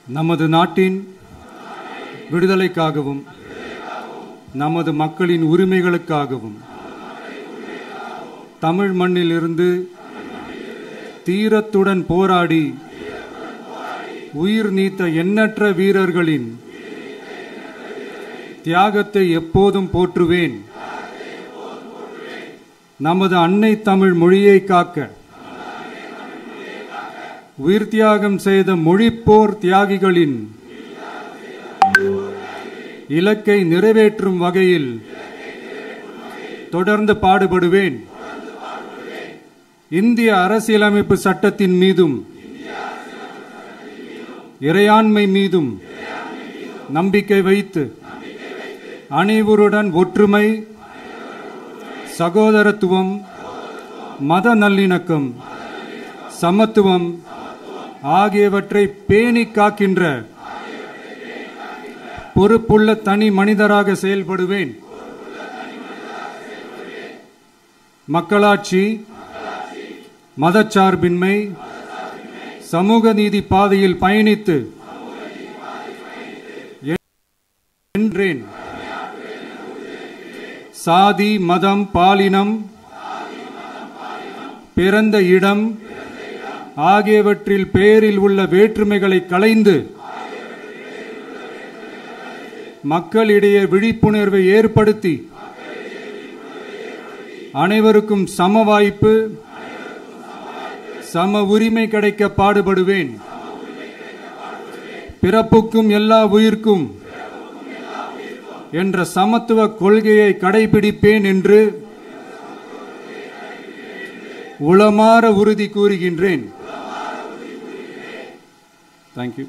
நமது நாட்டின் விடுதலைக்காகவும் நமது மக்களின் உரிமைகளுக்காகவும் தமிழ் மண்ணிலிருந்து தீரத்துடன் போராடி உயிர் நீத்த எண்ணற்ற வீரர்களின் தியாகத்தை எப்போதும் போற்றுவேன். நமது அன்னை தமிழ் மொழியை காக்க உயிர் தியாகம் செய்த மொழிப்போர் தியாகிகளின் இலக்கை நிறைவேற்றும் வகையில் தொடர்ந்து பாடுபடுவேன். இந்திய அரசியலமைப்பு சட்டத்தின் மீதும் இறையாண்மை மீதும் நம்பிக்கை வைத்து அனைவருடன் ஒற்றுமை, சகோதரத்துவம், மத நல்லிணக்கம், சமத்துவம் ஆகியவற்றை பேணி காக்கின்ற பொறுப்புள்ள தனி மனிதராக செயல்படுவேன். மக்களாட்சி, மதச்சார்பின்மை, சமூக நீதி பாதையில் பயணித்து என்றேன். சாதி, மதம், பாலினம், பிறந்த இடம் ஆகியவற்றில் பெயரில் உள்ள வேற்றுமைகளை களைந்து மக்களிடையே விழிப்புணர்வை ஏற்படுத்தி அனைவருக்கும் சம வாய்ப்பு, சம உரிமை கிடைக்க பாடுபடுவேன். பிறப்புக்கும் எல்லா உயிர்க்கும் என்ற சமத்துவ கொள்கையை கடைபிடிப்பேன் என்று உளமாற உறுதி கூறுகின்றேன். Thank you.